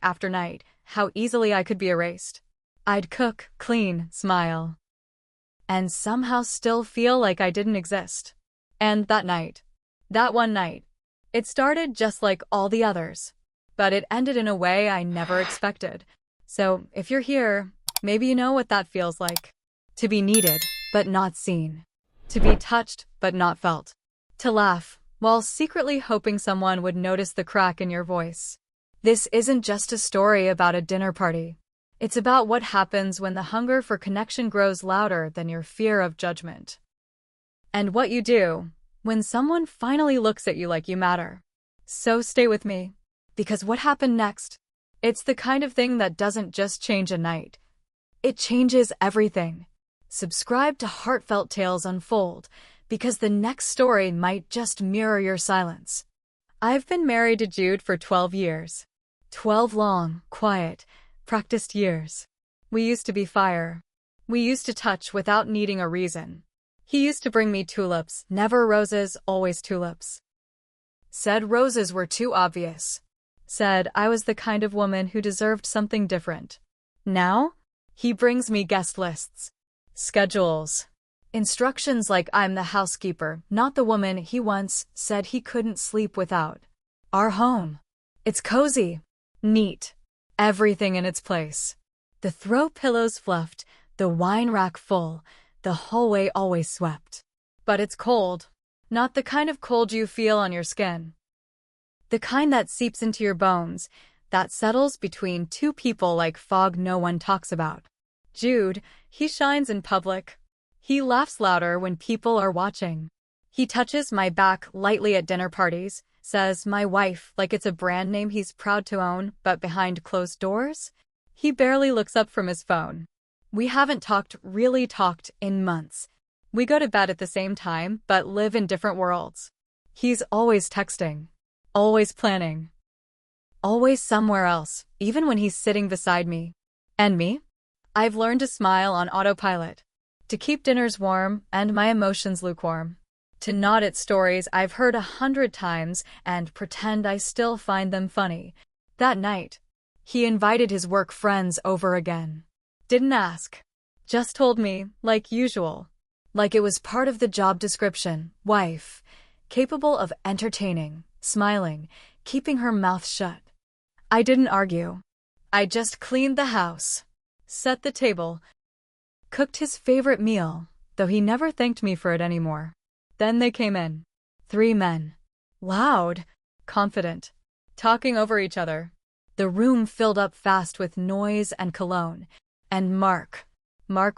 after night, how easily I could be erased. I'd cook, clean, smile, and somehow still feel like I didn't exist. And that one night, it started just like all the others, but it ended in a way I never expected. So, if you're here, maybe you know what that feels like. To be needed, but not seen. To be touched, but not felt. To laugh, while secretly hoping someone would notice the crack in your voice. This isn't just a story about a dinner party. It's about what happens when the hunger for connection grows louder than your fear of judgment. And what you do when someone finally looks at you like you matter. So stay with me, because what happened next? It's the kind of thing that doesn't just change a night. It changes everything. Subscribe to Heartfelt Tales Unfold, because the next story might just mirror your silence. I've been married to Jude for 12 years. 12 long, quiet, practiced years. We used to be fire. We used to touch without needing a reason. He used to bring me tulips, never roses, always tulips. Said roses were too obvious. Said I was the kind of woman who deserved something different. Now, he brings me guest lists, schedules, instructions like I'm the housekeeper, not the woman he once said he couldn't sleep without. Our home. It's cozy, neat, everything in its place. The throw pillows fluffed, the wine rack full, the hallway always swept. But it's cold. Not the kind of cold you feel on your skin. The kind that seeps into your bones, that settles between two people like fog no one talks about. Jude, he shines in public. He laughs louder when people are watching. He touches my back lightly at dinner parties, says my wife like it's a brand name he's proud to own, but behind closed doors, he barely looks up from his phone. We haven't really talked in months. We go to bed at the same time, but live in different worlds. He's always texting, always planning, always somewhere else, even when he's sitting beside me. And me? I've learned to smile on autopilot, to keep dinners warm and my emotions lukewarm, to nod at stories I've heard 100 times and pretend I still find them funny. That night, he invited his work friends over again. Didn't ask. Just told me, like usual. Like it was part of the job description, wife, capable of entertaining, smiling, keeping her mouth shut. I didn't argue. I just cleaned the house, set the table, cooked his favorite meal, though he never thanked me for it anymore. Then they came in. 3 men. Loud, confident, talking over each other. The room filled up fast with noise and cologne. And Mark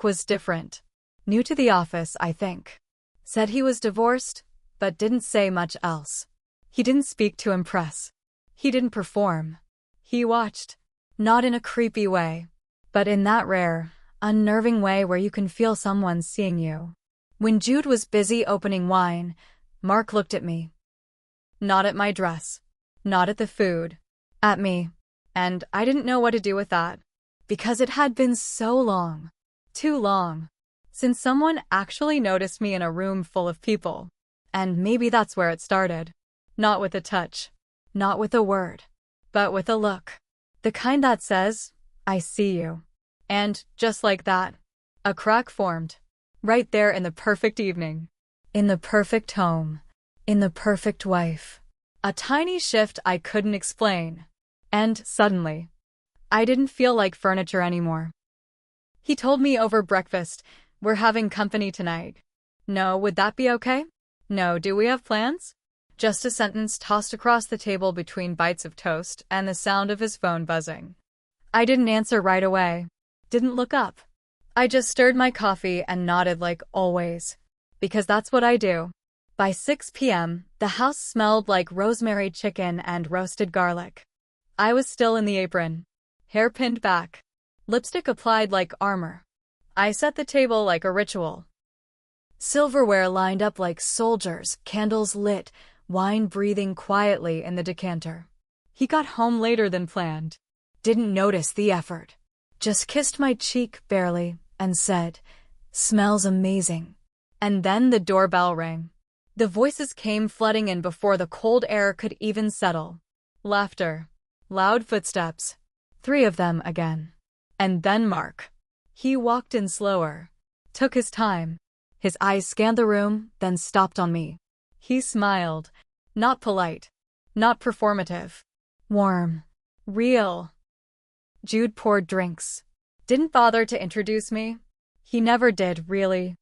was different. New to the office, I think. Said he was divorced, but didn't say much else. He didn't speak to impress. He didn't perform. He watched. Not in a creepy way, but in that rare, unnerving way where you can feel someone seeing you. When Jude was busy opening wine, Mark looked at me. Not at my dress. Not at the food. At me. And I didn't know what to do with that. Because it had been so long, too long, since someone actually noticed me in a room full of people. And maybe that's where it started. Not with a touch, not with a word, but with a look. The kind that says, I see you. And, just like that, a crack formed. Right there in the perfect evening. In the perfect home. In the perfect wife. A tiny shift I couldn't explain. And, suddenly, I didn't feel like furniture anymore. He told me over breakfast, we're having company tonight. No, would that be okay? No, do we have plans? Just a sentence tossed across the table between bites of toast and the sound of his phone buzzing. I didn't answer right away. Didn't look up. I just stirred my coffee and nodded like always. Because that's what I do. By 6 p.m., the house smelled like rosemary chicken and roasted garlic. I was still in the apron. Hair pinned back. Lipstick applied like armor. I set the table like a ritual. Silverware lined up like soldiers, candles lit, wine breathing quietly in the decanter. He got home later than planned. Didn't notice the effort. Just kissed my cheek barely and said, "Smells amazing." And then the doorbell rang. The voices came flooding in before the cold air could even settle. Laughter. Loud footsteps. 3 of them again. And then Mark. He walked in slower, took his time. His eyes scanned the room, then stopped on me. He smiled. Not polite. Not performative. Warm. Real. Jude poured drinks. Didn't bother to introduce me. He never did, really.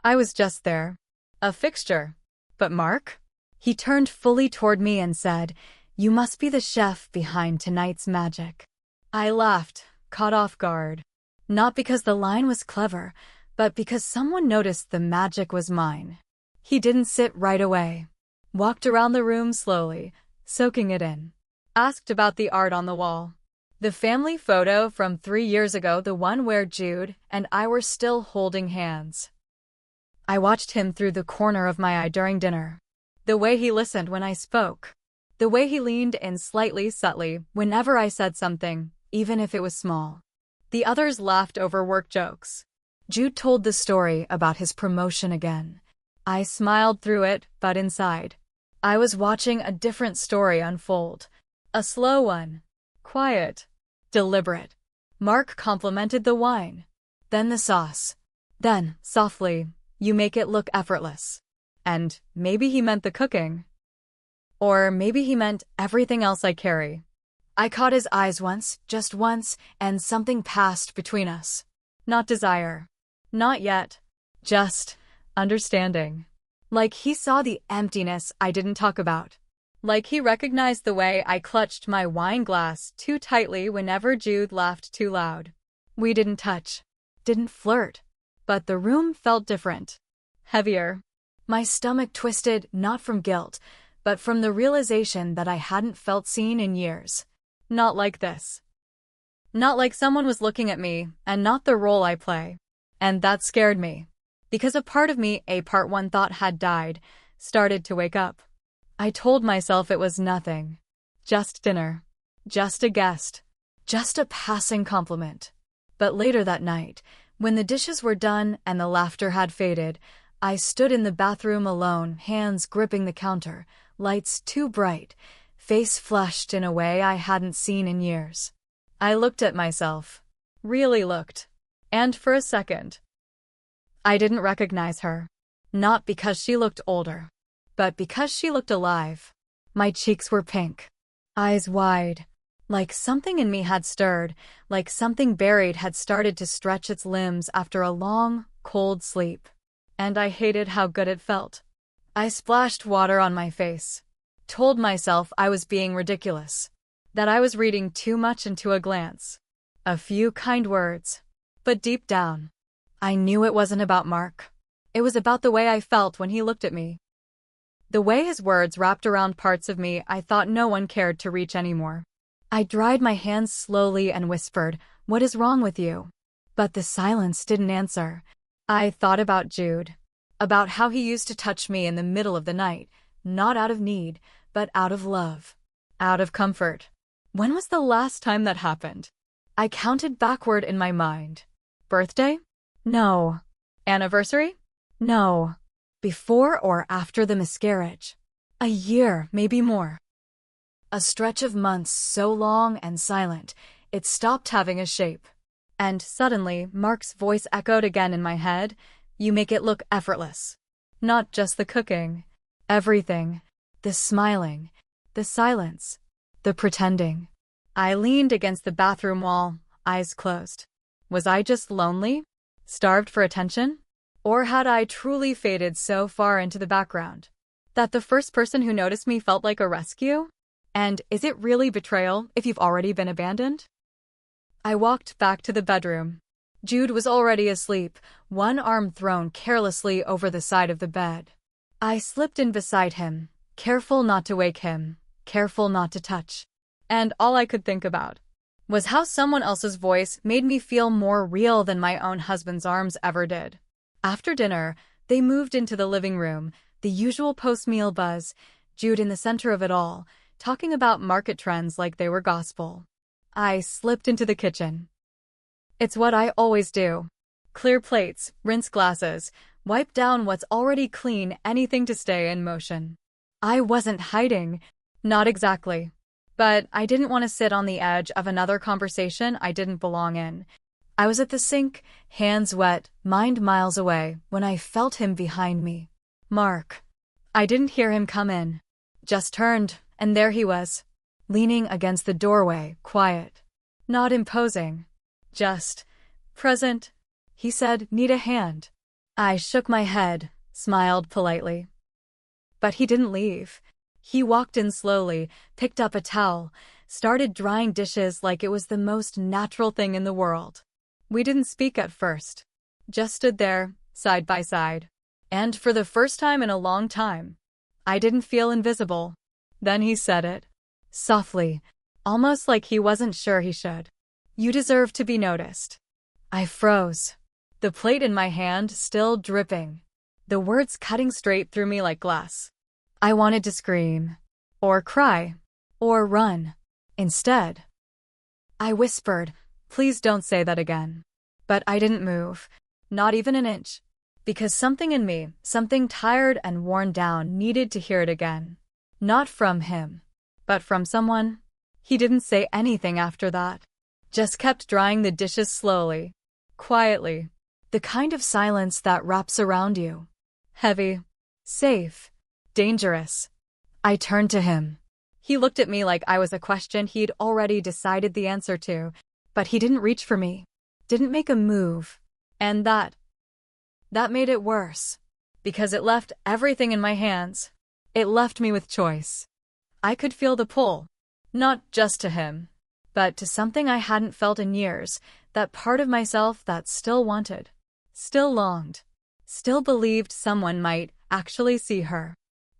I was just there. A fixture. But Mark? He turned fully toward me and said, "You must be the chef behind tonight's magic." I laughed, caught off guard. Not because the line was clever, but because someone noticed the magic was mine. He didn't sit right away. Walked around the room slowly, soaking it in. Asked about the art on the wall. The family photo from 3 years ago, the one where Jude and I were still holding hands. I watched him through the corner of my eye during dinner. The way he listened when I spoke. The way he leaned in slightly subtly whenever I said something, even if it was small. The others laughed over work jokes. Jude told the story about his promotion again. I smiled through it, but inside, I was watching a different story unfold. A slow one. Quiet. Deliberate. Mark complimented the wine. Then the sauce. Then, softly, "You make it look effortless." And maybe he meant the cooking. Or maybe he meant everything else I carry. I caught his eyes once, just once, and something passed between us. Not desire. Not yet. Just understanding. Like he saw the emptiness I didn't talk about. Like he recognized the way I clutched my wine glass too tightly whenever Jude laughed too loud. We didn't touch. Didn't flirt. But the room felt different. Heavier. My stomach twisted, not from guilt, but from the realization that I hadn't felt seen in years. Not like this. Not like someone was looking at me, and not the role I play. And that scared me. Because a part of me, a part one thought had died, started to wake up. I told myself it was nothing. Just dinner. Just a guest. Just a passing compliment. But later that night, when the dishes were done and the laughter had faded, I stood in the bathroom alone, hands gripping the counter, lights too bright, face flushed in a way I hadn't seen in years. I looked at myself. Really looked. And for a second, I didn't recognize her. Not because she looked older, but because she looked alive. My cheeks were pink. Eyes wide. Like something in me had stirred, like something buried had started to stretch its limbs after a long, cold sleep. And I hated how good it felt. I splashed water on my face. Told myself I was being ridiculous. That I was reading too much into a glance. A few kind words. But deep down, I knew it wasn't about Mark. It was about the way I felt when he looked at me. The way his words wrapped around parts of me I thought no one cared to reach anymore. I dried my hands slowly and whispered, "What is wrong with you?" But the silence didn't answer. I thought about Jude. About how he used to touch me in the middle of the night, not out of need, but out of love. Out of comfort. When was the last time that happened? I counted backward in my mind. Birthday? No. Anniversary? No. Before or after the miscarriage? A year, maybe more. A stretch of months so long and silent, it stopped having a shape. And suddenly, Mark's voice echoed again in my head. "You make it look effortless." Not just the cooking. Everything. The smiling. The silence. The pretending. I leaned against the bathroom wall, eyes closed. Was I just lonely? Starved for attention? Or had I truly faded so far into the background that the first person who noticed me felt like a rescue? And is it really betrayal if you've already been abandoned? I walked back to the bedroom. Jude was already asleep, one arm thrown carelessly over the side of the bed. I slipped in beside him, careful not to wake him, careful not to touch. And all I could think about was how someone else's voice made me feel more real than my own husband's arms ever did. After dinner, they moved into the living room, the usual post-meal buzz, Jude in the center of it all, talking about market trends like they were gospel. I slipped into the kitchen. It's what I always do. Clear plates, rinse glasses, wipe down what's already clean, anything to stay in motion. I wasn't hiding. Not exactly. But I didn't want to sit on the edge of another conversation I didn't belong in. I was at the sink, hands wet, mind miles away, when I felt him behind me. Mark. I didn't hear him come in. Just turned, and there he was, leaning against the doorway, quiet. Not imposing. Just present. He said, "Need a hand?" I shook my head, smiled politely. But he didn't leave. He walked in slowly, picked up a towel, started drying dishes like it was the most natural thing in the world. We didn't speak at first. Just stood there, side by side. And for the first time in a long time, I didn't feel invisible. Then he said it. Softly, almost like he wasn't sure he should. "You deserve to be noticed." I froze. The plate in my hand still dripping. The words cutting straight through me like glass. I wanted to scream, or cry, or run. Instead, I whispered, "Please don't say that again." But I didn't move, not even an inch, because something in me, something tired and worn down, needed to hear it again. Not from him, but from someone. He didn't say anything after that. Just kept drying the dishes slowly, quietly. The kind of silence that wraps around you. Heavy, safe, dangerous. I turned to him. He looked at me like I was a question he'd already decided the answer to, but he didn't reach for me, didn't make a move. And that made it worse, because it left everything in my hands. It left me with choice. I could feel the pull, not just to him, but to something I hadn't felt in years, that part of myself that still wanted, still longed, still believed someone might actually see her.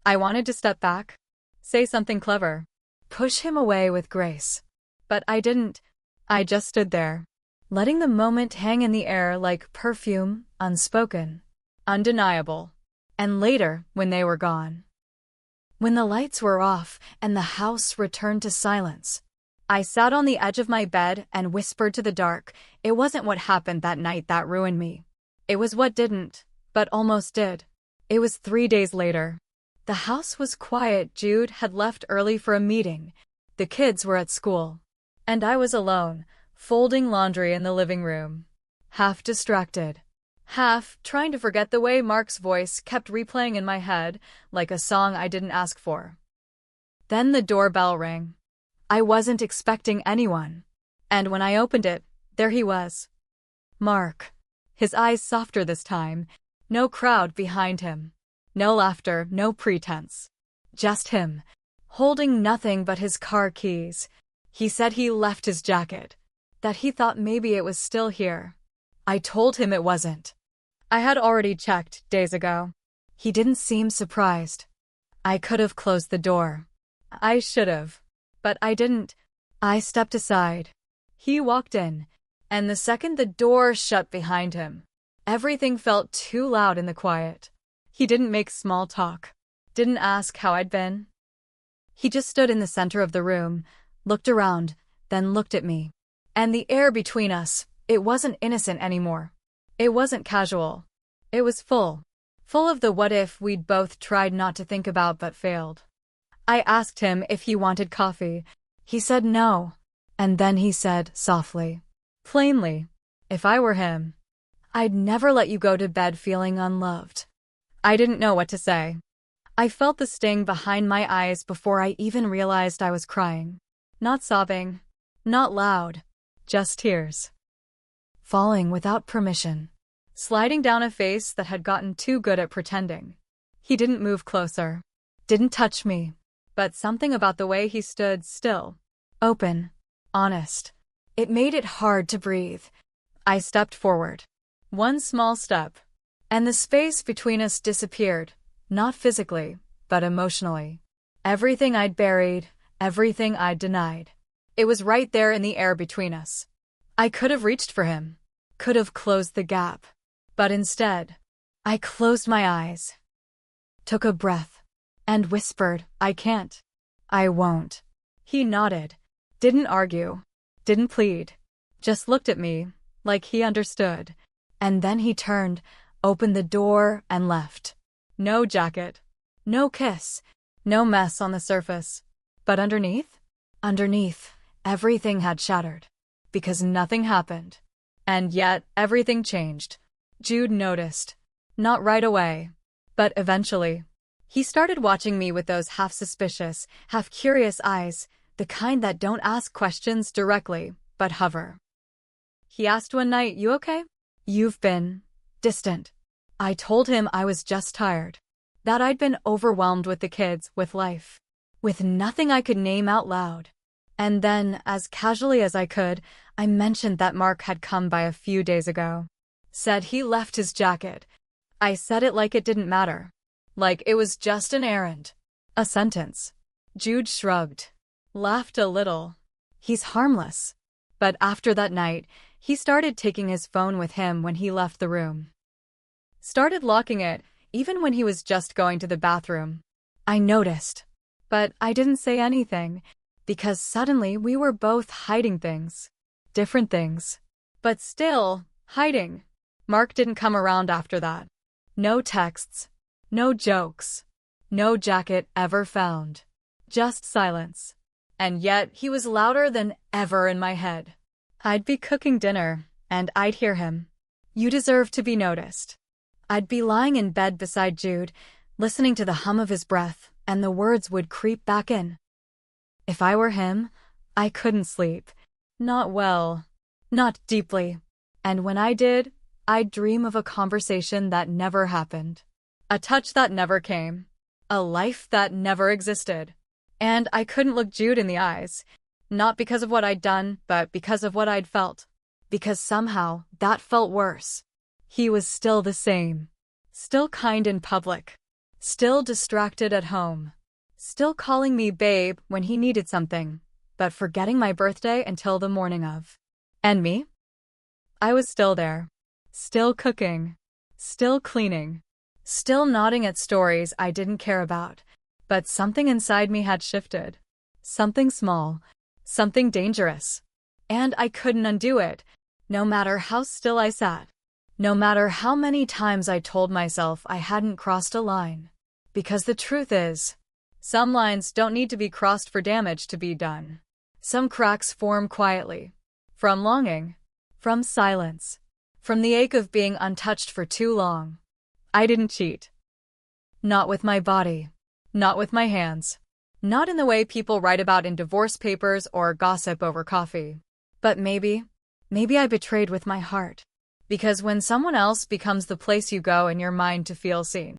I wanted to step back, say something clever, push him away with grace. But I didn't. I just stood there, letting the moment hang in the air like perfume, unspoken, undeniable. And later, when they were gone, when the lights were off and the house returned to silence, I sat on the edge of my bed and whispered to the dark. It wasn't what happened that night that ruined me. It was what didn't, but almost did. It was 3 days later. The house was quiet. Jude had left early for a meeting. The kids were at school. And I was alone, folding laundry in the living room. Half distracted. Half trying to forget the way Mark's voice kept replaying in my head, like a song I didn't ask for. Then the doorbell rang. I wasn't expecting anyone. And when I opened it, there he was. Mark. His eyes softer this time. No crowd behind him. No laughter, no pretense. Just him, holding nothing but his car keys. He said he left his jacket, that he thought maybe it was still here. I told him it wasn't. I had already checked days ago. He didn't seem surprised. I could have closed the door. I should have. But I didn't. I stepped aside. He walked in, and the second the door shut behind him, everything felt too loud in the quiet. He didn't make small talk, didn't ask how I'd been. He just stood in the center of the room, looked around, then looked at me. And the air between us, it wasn't innocent anymore. It wasn't casual. It was full. Full of the what if we'd both tried not to think about but failed. I asked him if he wanted coffee. He said no. And then he said softly, plainly, if I were him, I'd never let you go to bed feeling unloved. I didn't know what to say. I felt the sting behind my eyes before I even realized I was crying. Not sobbing, not loud, just tears. Falling without permission, sliding down a face that had gotten too good at pretending. He didn't move closer, didn't touch me, but something about the way he stood still, open, honest. It made it hard to breathe. I stepped forward. One small step, and the space between us disappeared, not physically, but emotionally. Everything I'd buried, everything I'd denied. It was right there in the air between us. I could have reached for him, could have closed the gap. But instead, I closed my eyes, took a breath, and whispered, I can't. I won't. He nodded, didn't argue, didn't plead, just looked at me, like he understood. And then he turned, opened the door, and left. No jacket, no kiss, no mess on the surface. But underneath? Underneath, everything had shattered. Because nothing happened. And yet, everything changed. Jude noticed. Not right away. But eventually. He started watching me with those half-suspicious, half-curious eyes, the kind that don't ask questions directly, but hover. He asked one night, "You okay?" "You've been distant." I told him I was just tired. That I'd been overwhelmed with the kids, with life. With nothing I could name out loud. And then, as casually as I could, I mentioned that Mark had come by a few days ago. Said he left his jacket. I said it like it didn't matter. Like it was just an errand. A sentence. Jude shrugged. Laughed a little. He's harmless. But after that night, he started taking his phone with him when he left the room. Started locking it, even when he was just going to the bathroom. I noticed. But I didn't say anything, because suddenly we were both hiding things. Different things. But still, hiding. Mark didn't come around after that. No texts. No jokes. No jacket ever found. Just silence. And yet he was louder than ever in my head. I'd be cooking dinner, and I'd hear him. "You deserve to be noticed." I'd be lying in bed beside Jude, listening to the hum of his breath, and the words would creep back in. If I were him, I couldn't sleep. Not well. Not deeply. And when I did, I'd dream of a conversation that never happened. A touch that never came. A life that never existed. And I couldn't look Jude in the eyes. Not because of what I'd done, but because of what I'd felt. Because somehow, that felt worse. He was still the same. Still kind in public. Still distracted at home. Still calling me babe when he needed something, but forgetting my birthday until the morning of. And me? I was still there. Still cooking. Still cleaning. Still nodding at stories I didn't care about. But something inside me had shifted. Something small. Something dangerous. And I couldn't undo it, no matter how still I sat. No matter how many times I told myself I hadn't crossed a line. Because the truth is, some lines don't need to be crossed for damage to be done. Some cracks form quietly. From longing. From silence. From the ache of being untouched for too long. I didn't cheat. Not with my body. Not with my hands. Not in the way people write about in divorce papers or gossip over coffee. But maybe I betrayed with my heart. Because when someone else becomes the place you go in your mind to feel seen,